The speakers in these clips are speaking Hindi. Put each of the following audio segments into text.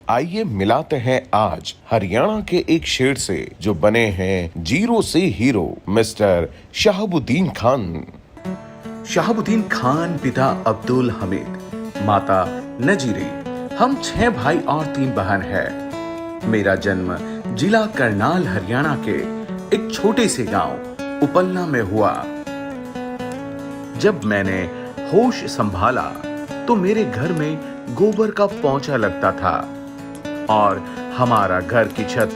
आइए मिलाते हैं आज हरियाणा के एक शेर से जो बने हैं जीरो से हीरो, मिस्टर शहाबुद्दीन खान। शहाबुद्दीन खान, पिता अब्दुल हमीद, माता नजीरी। हम 6 भाई और 3 बहन है। मेरा जन्म जिला करनाल हरियाणा के एक छोटे से गांव उपलना में हुआ। जब मैंने होश संभाला तो मेरे घर में गोबर का पोंछा लगता था और हमारा घर की छत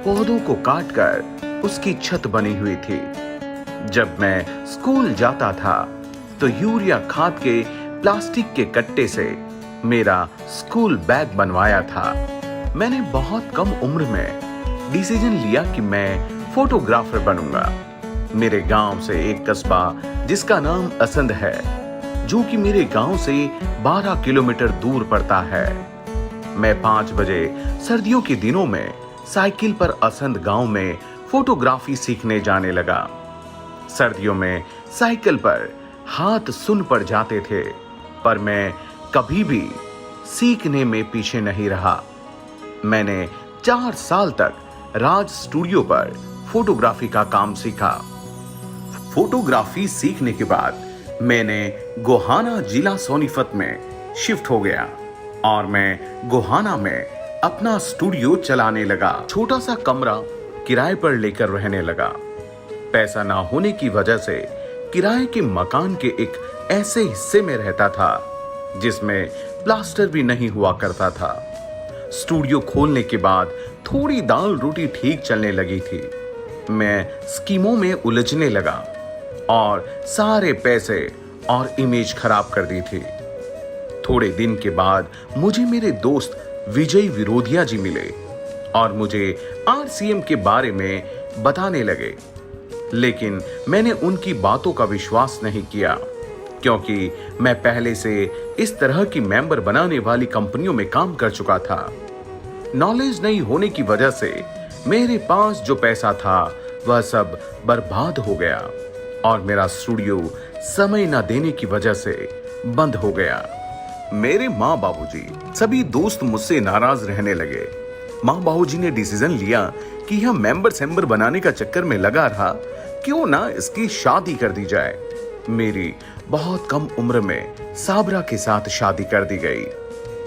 पौधों को काटकर उसकी छत बनी हुई थी। जब मैं स्कूल जाता था तो यूरिया खाद के प्लास्टिक के कट्टे से मेरा स्कूल बैग बनवाया था। मैंने बहुत कम उम्र में डिसीजन लिया कि मैं फोटोग्राफर बनूंगा। मेरे गांव से एक कस्बा जिसका नाम असंध है, जो कि मेरे गांव से 12 किलोमीटर दूर पड़ता है। मैं 5 बजे सर्दियों के दिनों में साइकिल पर असंध गांव में फोटोग्राफी सीखने जाने लगा। सर्दियों में साइकिल पर हाथ सुन पड़ जाते थे, पर मैं कभी भी सीखने में पीछे नहीं रहा। मैंने 4 साल तक राज स्टूडियो पर फोटोग्राफी का काम सीखा। फोटोग्राफी सीखने के बाद मैंने गोहाना जिला सोनीपत में शिफ्ट हो गया और मैं गोहाना में अपना स्टूडियो चलाने लगा। छोटा सा कमरा किराए पर लेकर रहने लगा। पैसा ना होने की वजह से किराए के मकान के एक ऐसे हिस्से में रहता था जिसमें प्लास्टर भी नहीं हुआ करता था। स्टूडियो खोलने के बाद थोड़ी दाल रोटी ठीक चलने लगी थी। मैं स्कीमों में उलझने लगा और सारे पैसे और इमेज खराब कर दी थी। थोड़े दिन के बाद मुझे मेरे दोस्त विजय विरोधिया जी मिले और मुझे आरसीएम के बारे में बताने लगे, लेकिन मैंने उनकी बातों का विश्वास नहीं किया क्योंकि मैं पहले से इस तरह की मेंबर बनाने वाली कंपनियों में काम कर चुका था। नॉलेज नहीं होने की वजह से मेरे पास जो पैसा था वह सब बर्बाद हो गया और मेरा स्टूडियो समय न देने की वजह से बंद हो गया। मेरे माँ बाबूजी सभी दोस्त मुझसे नाराज रहने लगे। माँ बाबूजी ने डिसीजन लिया कि यह मेंबर बनाने का चक्कर में लगा रहा, क्यों ना इसकी शादी कर दी जाए। मेरी बहुत कम उम्र में साबरा के साथ शादी कर दी गई।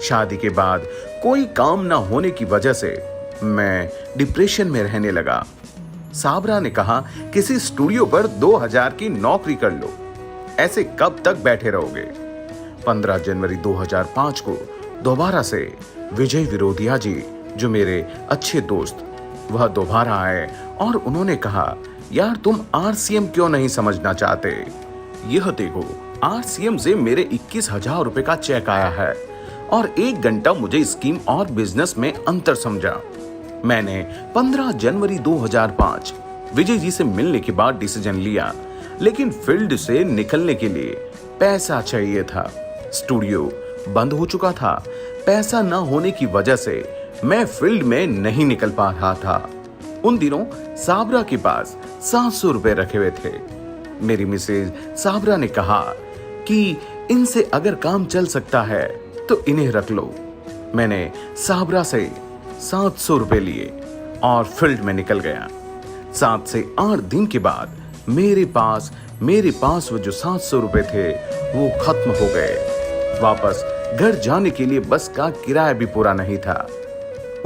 शादी के बाद कोई काम ना होने की वजह से मैं डिप्रेशन में रहने लगा। साबरा ने कहा, किसी स्टूडियो पर 2000 की नौकरी कर लो, ऐसे कब तक बैठे रहोगे। 15 जनवरी 2005 को दोबारा से विजय विरोधिया जी, जो मेरे अच्छे दोस्त, वह दोबारा आए और उन्होंने कहा, यार तुम आरसीएम क्यों नहीं समझना चाहते। यह देखो, आरसीएम से मेरे 21,000 रुपए का चेक आया है और 1 घंटा मुझे स्कीम और बिजनेस में अंतर समझा। मैंने 15 जनवरी 2005 विजय जी से मिलने के बाद डिसीजन लिया, लेकिन फील्ड से निकलने के लिए पैसा चाहिए था। स्टूडियो बंद हो चुका था। पैसा न होने की वजह से मैं फील्ड में नहीं निकल पा रहा था। उन दिनों साबरा के पास 700 रुपए रखे हुए थे। मेरी मिसेज साबरा ने कहा कि इनसे अगर काम चल सकता है तो इन्हें रख लो। मैंने साबरा से 700 रुपए लिए और फील्ड में निकल गया। 7 से 8 दिन के बाद मेरे पास वो जो 700 रुपए थे वो खत्म हो गए। वापस घर जाने के लिए बस का किराया भी पूरा नहीं था।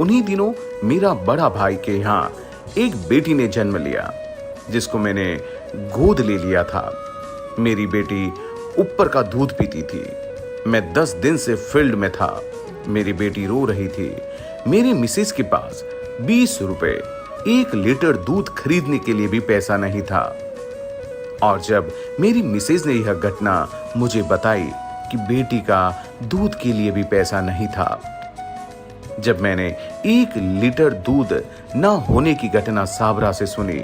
उन्हीं दिनों मेरा बड़ा भाई के यहाँ एक बेटी ने जन्म लिया, जिसको मैंने गोद ले लिया था। मेरी बेटी ऊपर का दूध पीती थी। मैं 10 दिन से फील्ड में था। मेरी बेटी रो रही थी। मेरी मिसेज के पास 20 रुपए 1 लीटर दूध खरीदने के लिए भी पैसा नहीं था। और जब मेरी मिसेज ने यह घटना मुझे बताई कि बेटी का दूध के लिए भी पैसा नहीं था, जब मैंने 1 लीटर दूध न होने की घटना साबरा से सुनी,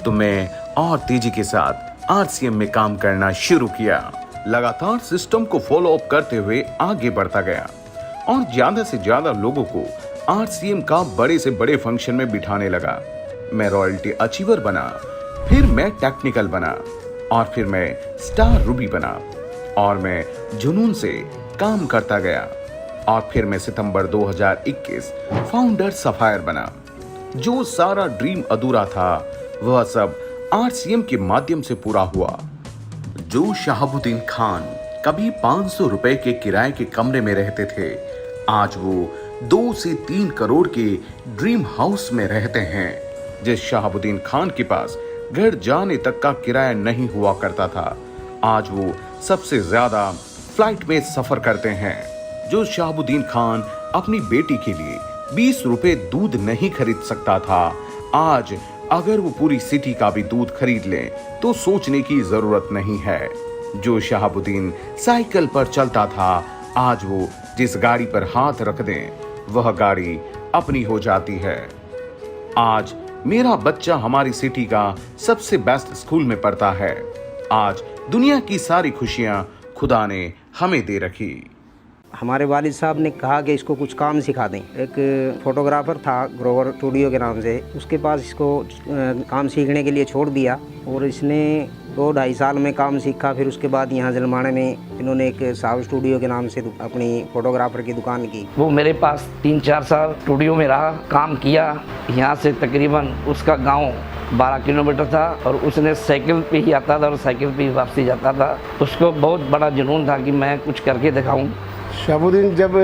तो मैं और तेजी के साथ आरसीएम में काम करना शुरू किया। लगातार सिस्टम को फॉलो अप करते हुए आगे बढ़ता गया और ज्यादा से ज्यादा लोगों को आरसीएम का बड़े से बड़े फंक्शन में बिठाने लगा। मैं रॉयल्टी अचीवर बना, फिर मैं टेक्निकल बना और फिर मैं स्टार रूबी बना और मैं जुनून से काम करता गया। और फिर मैं सितंबर 2021 फाउंडर सफायर बना। जो सारा ड्रीम अधूरा था वह सब आरसीएम के माध्यम से पूरा हुआ। जो शहाबुद्दीन खान कभी 500 रुपए के किराए के कमरे में रहते थे, आज वो 2 से 3 करोड़ के ड्रीम हाउस में रहते हैं। जिस शहाबुद्दीन खान के पास घर जाने तक का किराया नहीं हुआ करता था, आज वो सबसे ज्यादा फ्लाइट में सफर करते हैं। जो शहाबुद्दीन खान अपनी बेटी के लिए 20 रुपए दूध नहीं खरीद सकता था, आज अगर वो पूरी सिटी का भी दूध खरीद लें तो सोचने की जरूरत नहीं है। जो शहाबुद्दीन साइकिल पर चलता था, आज वो जिस गाड़ी पर हाथ रख दें वह गाड़ी अपनी हो जाती है। आज मेरा बच्चा हमारी सिटी का सबसे बेस्ट स्कूल में पढ़ता है। आज दुनिया की सारी खुशियां खुदा ने हमें दे रखी। हमारे वालिद साहब ने कहा कि इसको कुछ काम सिखा दें। एक फोटोग्राफर था ग्रोवर स्टूडियो के नाम से, उसके पास इसको काम सीखने के लिए छोड़ दिया और इसने 2-2.5 साल में काम सीखा। फिर उसके बाद यहाँ जलमाने में इन्होंने एक साहब स्टूडियो के नाम से अपनी फोटोग्राफर की दुकान की। वो मेरे पास 3-4 साल स्टूडियो में रहा, काम किया। यहाँ से तकरीबन उसका गांव 12 किलोमीटर था और उसने साइकिल पे ही आता था और साइकिल पे ही वापसी जाता था। उसको बहुत बड़ा जुनून था कि मैं कुछ करके दिखाऊं। शहाबुद्दीन जब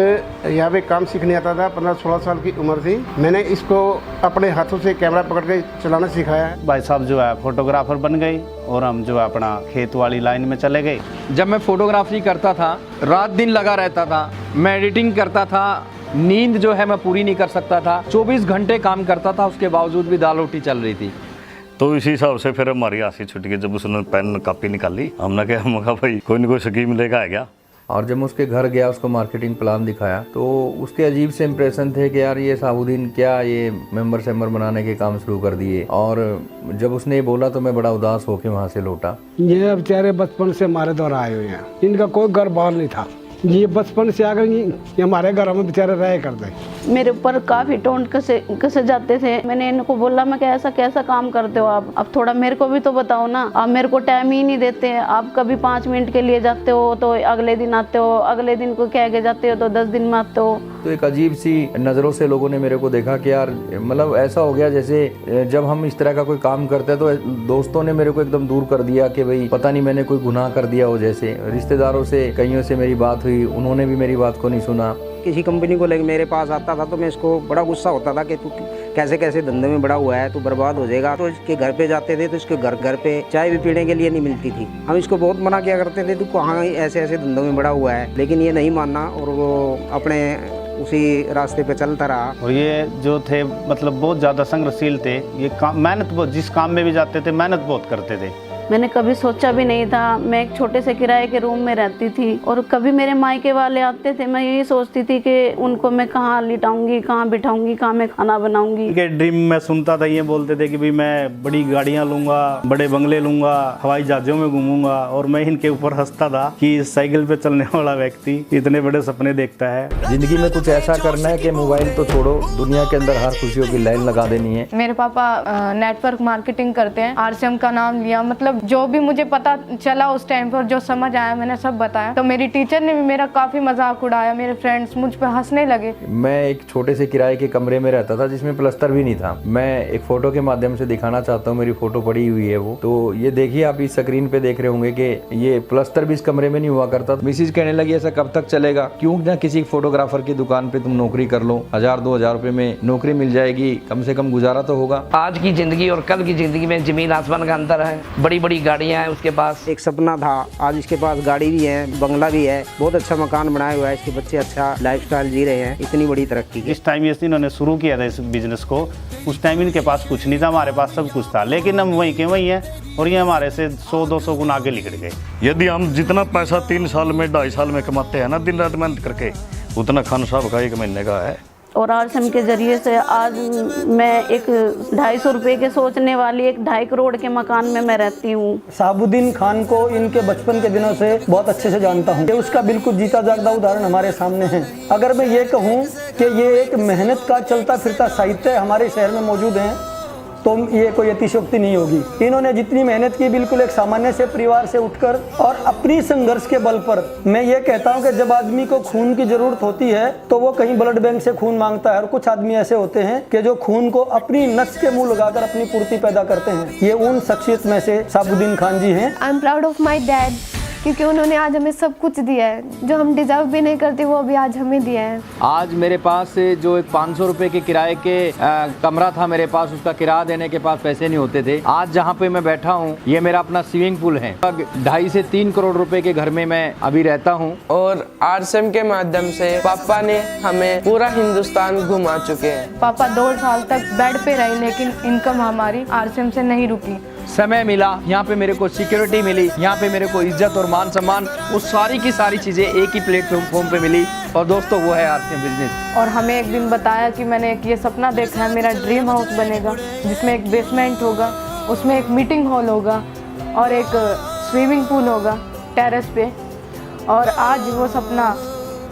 यहाँ पे काम सीखने आता था, 15-16 साल की उम्र थी, मैंने इसको अपने हाथों से कैमरा पकड़ के चलाना सिखाया। भाई साहब जो है फोटोग्राफर बन गए और हम जो है अपना खेत वाली लाइन में चले गए। जब मैं फोटोग्राफी करता था, रात दिन लगा रहता था, मैं एडिटिंग करता था, नींद जो है मैं पूरी नहीं कर सकता था, 24 घंटे काम करता था, उसके बावजूद भी दाल रोटी चल रही थी। तो इसी हिसाब से फिर हमारी हंसी छुट गई जब उसने पेन कापी निकाली। हमने कहा भाई कोई ना कोई स्कीम लेगा है क्या। और जब मैं उसके घर गया, उसको मार्केटिंग प्लान दिखाया तो उसके अजीब से इंप्रेशन थे कि यार ये शहाबुद्दीन क्या ये मेंबर बनाने के काम शुरू कर दिए। और जब उसने ये बोला तो मैं बड़ा उदास होकर वहाँ से लौटा। ये बेचारे बचपन से हमारे द्वारा आए हुए हैं, इनका कोई घर बार नहीं था। ये बचपन से आकर ये हमारे घर में बेचारे रहे करते। मेरे ऊपर काफी टोंट कसे जाते थे। मैंने इनको बोला मैं कैसा कैसा काम करते हो आप, अब थोड़ा मेरे को भी तो बताओ ना। आप मेरे को टाइम ही नहीं देते। आप कभी 5 मिनट के लिए जाते हो तो अगले दिन आते हो, अगले दिन को कह के जाते हो तो 10 दिन में आते हो। तो एक अजीब सी नज़रों से लोगों ने मेरे को देखा कि यार मतलब ऐसा हो गया जैसे जब हम इस तरह का कोई काम करते हैं तो दोस्तों ने मेरे को एकदम दूर कर दिया कि भाई पता नहीं मैंने कोई गुनाह कर दिया हो। जैसे रिश्तेदारों से कईयों से मेरी बात हुई, उन्होंने भी मेरी बात को नहीं सुना। किसी कंपनी को लेकर मेरे पास आता था तो मैं इसको बड़ा गुस्सा होता था कि तू कैसे कैसे धंधे में बड़ा हुआ है, तू बर्बाद हो जाएगा। तो इसके घर पे जाते थे तो इसके घर पे चाय भी पीने के लिए नहीं मिलती थी। हम इसको बहुत मना किया करते थे, तू कहाँ ऐसे ऐसे धंधों में बड़ा हुआ है, लेकिन ये नहीं मानना और वो अपने उसी रास्ते पे चलता रहा। और ये जो थे मतलब बहुत ज़्यादा संघर्षशील थे। ये काम मेहनत बहुत, जिस काम में भी जाते थे मेहनत बहुत करते थे। मैंने कभी सोचा भी नहीं था। मैं एक छोटे से किराए के रूम में रहती थी और कभी मेरे मायके वाले आते थे, मैं यही सोचती थी कि उनको मैं कहाँ लिटाऊंगी, कहाँ बिठाऊंगी, कहाँ मैं खाना बनाऊंगी। के ड्रीम में सुनता था, ये बोलते थे कि भाई मैं बड़ी गाड़ियाँ लूंगा, बड़े बंगले लूंगा, हवाई जहाजों में घूमूंगा। और मैं इनके ऊपर हंसता था कि साइकिल पे चलने वाला व्यक्ति इतने बड़े सपने देखता है। जिंदगी में कुछ ऐसा करना है कि मोबाइल तो छोड़ो, दुनिया के अंदर हर खुशियों की लाइन लगा देनी है। मेरे पापा नेटवर्क मार्केटिंग करते हैं, आरसीएम का नाम लिया। मतलब जो भी मुझे पता चला उस टाइम पर, जो समझ आया मैंने सब बताया। तो मेरी टीचर ने भी मेरा काफी मजाक उड़ाया, मेरे फ्रेंड्स मुझ पे हंसने लगे। मैं एक छोटे से किराए के कमरे में रहता था जिसमें प्लस्तर भी नहीं था। मैं एक फोटो के माध्यम से दिखाना चाहता हूँ, मेरी फोटो पड़ी हुई है वो। तो ये देखिए आप इस स्क्रीन पे देख रहे होंगे कि ये प्लस्तर भी इस कमरे में नहीं हुआ करता। मिसिज कहने लगी ऐसा कब तक चलेगा, क्यों ना किसी फोटोग्राफर की दुकान पे तुम नौकरी कर लो, 1000-2000 रुपए में नौकरी मिल जाएगी, कम से कम गुजारा तो होगा। आज की जिंदगी और कल की जिंदगी में जमीन आसमान का अंतर है। बड़ी बड़ी गाड़ियां हैं उसके पास। एक सपना था, आज इसके पास गाड़ी भी है, बंगला भी है, बहुत अच्छा मकान बनाया हुआ है, इसके बच्चे अच्छा लाइफस्टाइल जी रहे हैं। इतनी बड़ी तरक्की की। जिस टाइम इन्होंने शुरू किया था इस बिजनेस को, उस टाइम इनके पास कुछ नहीं था, हमारे पास सब कुछ था। लेकिन हम वहीं के वहीं हैं और ये हमारे से 100-200 गुना आगे निकल गए। यदि हम जितना पैसा 3 साल में 2.5 साल में कमाते हैं ना दिन रात मेहनत करके, उतना खान साहब का 1 महीने का है। और आरसीएम के जरिए से आज मैं एक 250 रुपए के सोचने वाली एक 2.5 करोड़ के मकान में मैं रहती हूँ। शहाबुद्दीन खान को इनके बचपन के दिनों से बहुत अच्छे से जानता हूँ। उसका बिल्कुल जीता जागता उदाहरण हमारे सामने है। अगर मैं ये कहूँ कि ये एक मेहनत का चलता फिरता साहित्य हमारे शहर में मौजूद है तो ये कोई अतिशयोक्ति नहीं होगी। इन्होंने जितनी मेहनत की, बिल्कुल एक सामान्य से परिवार से उठकर और अपनी संघर्ष के बल पर, मैं ये कहता हूँ कि जब आदमी को खून की जरूरत होती है तो वो कहीं ब्लड बैंक से खून मांगता है, और कुछ आदमी ऐसे होते हैं कि जो खून को अपनी नस के मुंह लगाकर अपनी पूर्ति पैदा करते हैं। ये उन शख्सियत में से शहाबुद्दीन खान जी हैं। I am proud of my dad, क्योंकि उन्होंने आज हमें सब कुछ दिया है जो हम डिजर्व भी नहीं करते, वो भी आज हमें दिया है। आज मेरे पास जो एक 500 रुपए के किराए के कमरा था मेरे पास, उसका किराया देने के पास पैसे नहीं होते थे। आज जहाँ पे मैं बैठा हूँ ये मेरा अपना स्विमिंग पूल है। 2.5 से 3 करोड़ रुपए के घर में मैं अभी रहता हूँ। और आरसीएम के माध्यम से पापा ने हमें पूरा हिंदुस्तान घुमा चुके हैं। पापा 2 साल तक बेड पे रहे, लेकिन इनकम हमारी आरसीएम से नहीं रुकी। समय मिला, यहाँ पे मेरे को सिक्योरिटी मिली, यहाँ पे मेरे को इज्जत और मान सम्मान, वो सारी की सारी चीज़ें एक ही प्लेटफॉर्म पे मिली। और दोस्तों वो है आरसीएम बिजनेस। और हमें एक दिन बताया कि मैंने एक ये सपना देखा है, मेरा ड्रीम हाउस बनेगा जिसमें एक बेसमेंट होगा, उसमें एक मीटिंग हॉल होगा और एक स्विमिंग पूल होगा टेरेस पे। और आज वो सपना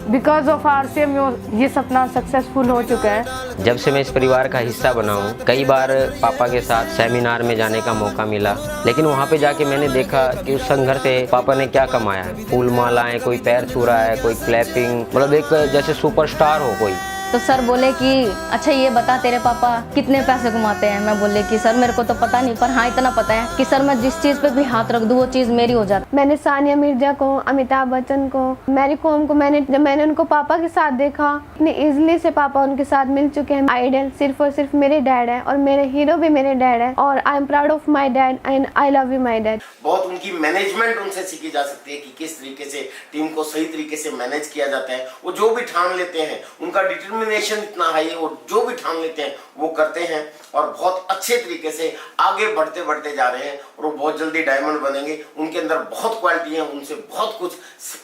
बिकॉज ऑफ आरसीएम ये सपना सक्सेसफुल हो चुका है। जब से मैं इस परिवार का हिस्सा बना हूँ, कई बार पापा के साथ सेमिनार में जाने का मौका मिला, लेकिन वहाँ पे जाके मैंने देखा कि उस संघर्ष से पापा ने क्या कमाया है। फूल मालाएं, कोई पैर छू रहा है, कोई क्लैपिंग, मतलब एक जैसे सुपरस्टार हो कोई। तो सर बोले कि अच्छा ये बता तेरे पापा कितने पैसे कमाते हैं। मैं बोले कि सर मेरे को तो पता नहीं, पर हाँ इतना पता है कि सर मैं जिस चीज़ पे भी हाथ रख दूँ वो चीज़ मेरी हो जाती। मैंने सानिया मिर्जा को, अमिताभ बच्चन को, मैरी कॉम को, जब मैंने उनको पापा के साथ देखा, इतने इजीली से पापा उनके साथ मिल चुके हैं। आइडल सिर्फ और सिर्फ मेरे डैड है और मेरे हीरो भी मेरे डैड है। और I am proud of my dad and I love you my dad. बहुत उनकी मैनेजमेंट उनसे सीखी जा सकती है कि किस तरीके से टीम को सही तरीके से मैनेज किया जाता है। वो जो भी ठान लेते हैं, उनका डिटर्मिनेशन इतना है, और जो भी ठान लेते हैं वो करते हैं और बहुत अच्छे तरीके से आगे बढ़ते बढ़ते जा रहे हैं। और वो बहुत जल्दी डायमंड बनेंगे। उनके अंदर बहुत क्वालिटी है, उनसे बहुत कुछ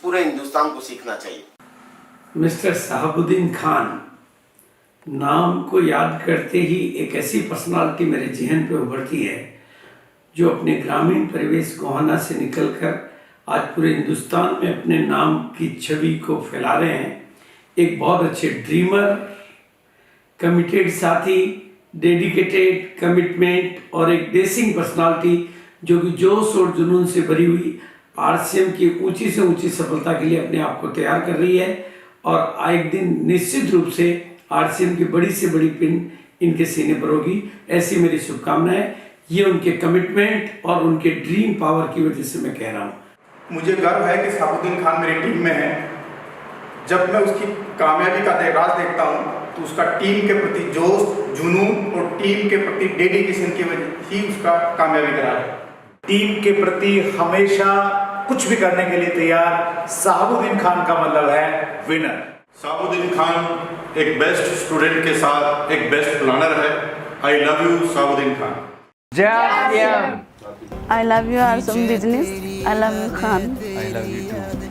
पूरे हिंदुस्तान को सीखना चाहिए। मिस्टर शहाबुद्दीन खान नाम को याद करते ही एक ऐसी पर्सनालिटी मेरे जहन पे उभरती है जो अपने ग्रामीण परिवेश गोहाना से निकलकर आज पूरे हिंदुस्तान में अपने नाम की छवि को फैला रहे हैं। एक बहुत अच्छे ड्रीमर, कमिटेड साथी, डेडिकेटेड, कमिटमेंट और एक डेसिंग पर्सनालिटी जो कि जोश और जुनून से भरी हुई आरसीएम की ऊंची से ऊंची सफलता के लिए अपने आप को तैयार कर रही है। और एक दिन निश्चित रूप से आरसीएम की बड़ी से बड़ी पिन इनके सीने पर होगी, ऐसी मेरी शुभकामनाएं। ये उनके कमिटमेंट और उनके ड्रीम पावर की वजह से मैं कह रहा हूँ। मुझे गर्व है कि शहाबुद्दीन खान मेरी टीम में है। जब मैं उसकी कामयाबी का राज देखता हूँ तो उसका टीम के प्रति जोश, जुनून और टीम के प्रति डेडिकेशन की वजह ही उसका कामयाबी का राज है। टीम के प्रति हमेशा कुछ भी करने के लिए तैयार शहाबुद्दीन खान का मतलब है विनर। शहाबुद्दीन खान एक बेस्ट स्टूडेंट के साथ एक बेस्ट प्लानर है। I love you Shahabuddin Khan. I love you RCM business. I love you Khan. I love you too.